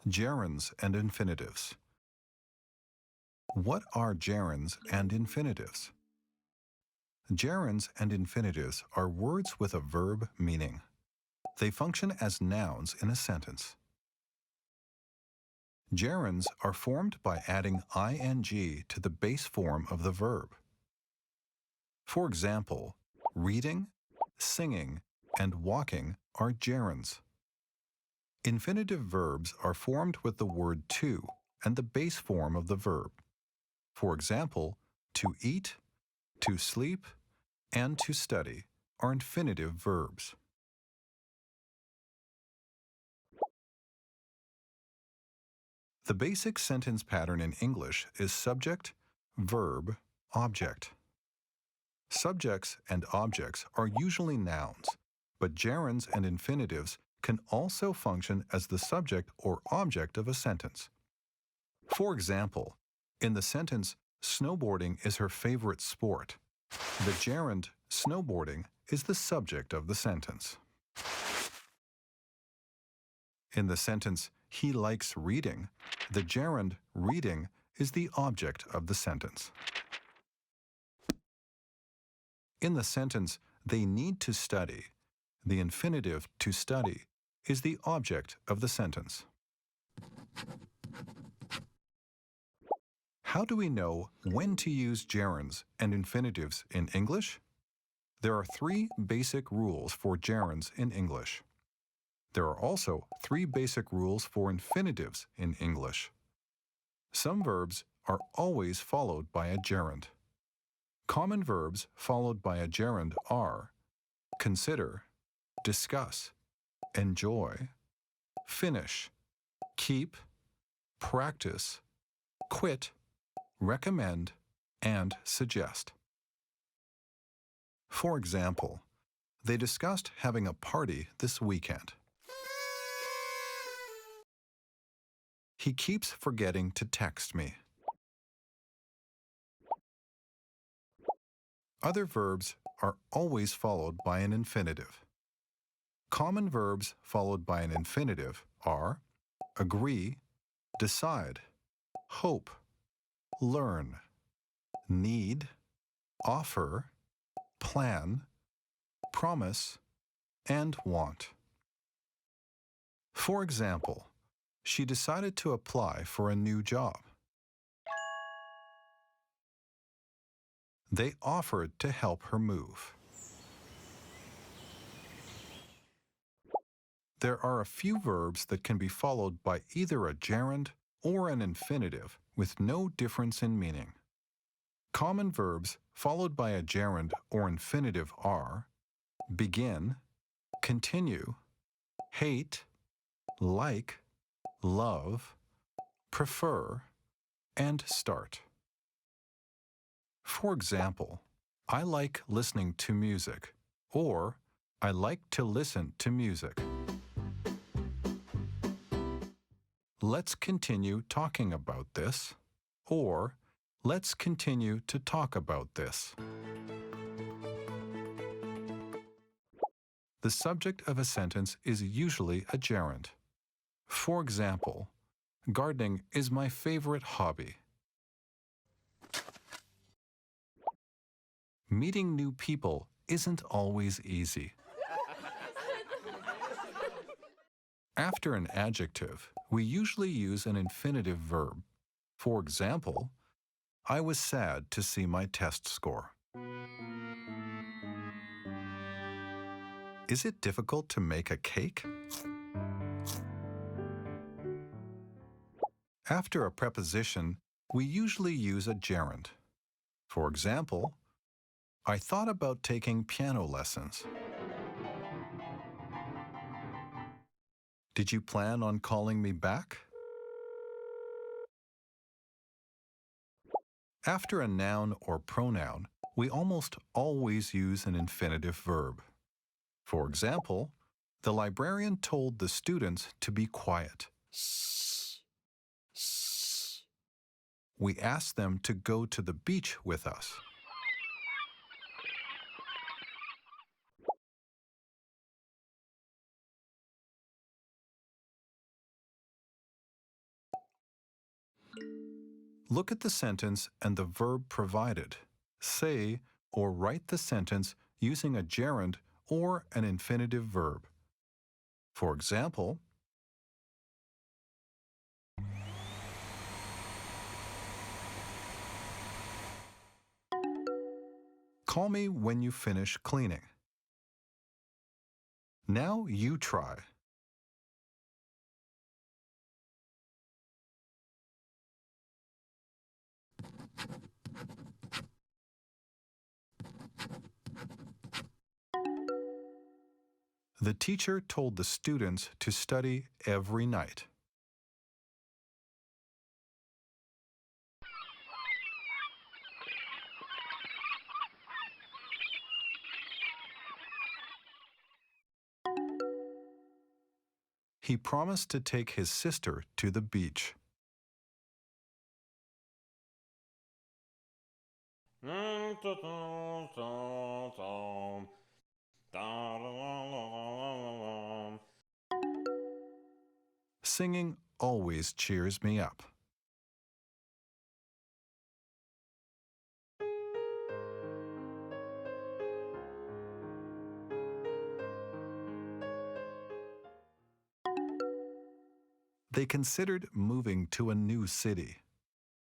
Gerunds and infinitives. What are gerunds and infinitives? Gerunds and infinitives are words with a verb meaning. They function as nouns in a sentence. Gerunds are formed by adding ing to the base form of the verb. For example, reading, singing, and walking are gerunds. Infinitive verbs are formed with the word to and the base form of the verb. For example, to eat, to sleep, and to study are infinitive verbs. The basic sentence pattern in English is subject, verb, object. Subjects and objects are usually nouns, but gerunds and infinitives can also function as the subject or object of a sentence. For example, in the sentence, snowboarding is her favorite sport, the gerund snowboarding is the subject of the sentence. In the sentence, he likes reading, the gerund reading is the object of the sentence. In the sentence, they need to study, the infinitive to study is the object of the sentence. How do we know when to use gerunds and infinitives in English? There are 3 basic rules for gerunds in English. There are also 3 basic rules for infinitives in English. Some verbs are always followed by a gerund. Common verbs followed by a gerund are consider, discuss, enjoy, finish, keep, practice, quit, recommend, and suggest. For example, they discussed having a party this weekend. He keeps forgetting to text me. Other verbs are always followed by an infinitive. Common verbs followed by an infinitive are agree, decide, hope, learn, need, offer, plan, promise, and want. For example, she decided to apply for a new job. They offered to help her move. There are a few verbs that can be followed by either a gerund or an infinitive with no difference in meaning. Common verbs followed by a gerund or infinitive are begin, continue, hate, like, love, prefer, and start. For example, I like listening to music, or I like to listen to music. Let's continue talking about this, or let's continue to talk about this. The subject of a sentence is usually a gerund. For example, gardening is my favorite hobby. Meeting new people isn't always easy. After an adjective, we usually use an infinitive verb. For example, I was sad to see my test score. Is it difficult to make a cake? After a preposition, we usually use a gerund. For example, I thought about taking piano lessons. Did you plan on calling me back? After a noun or pronoun, we almost always use an infinitive verb. For example, the librarian told the students to be quiet. We asked them to go to the beach with us. Look at the sentence and the verb provided. Say or write the sentence using a gerund or an infinitive verb. For example, call me when you finish cleaning. Now you try. The teacher told the students to study every night. He promised to take his sister to the beach. Singing always cheers me up. They considered moving to a new city.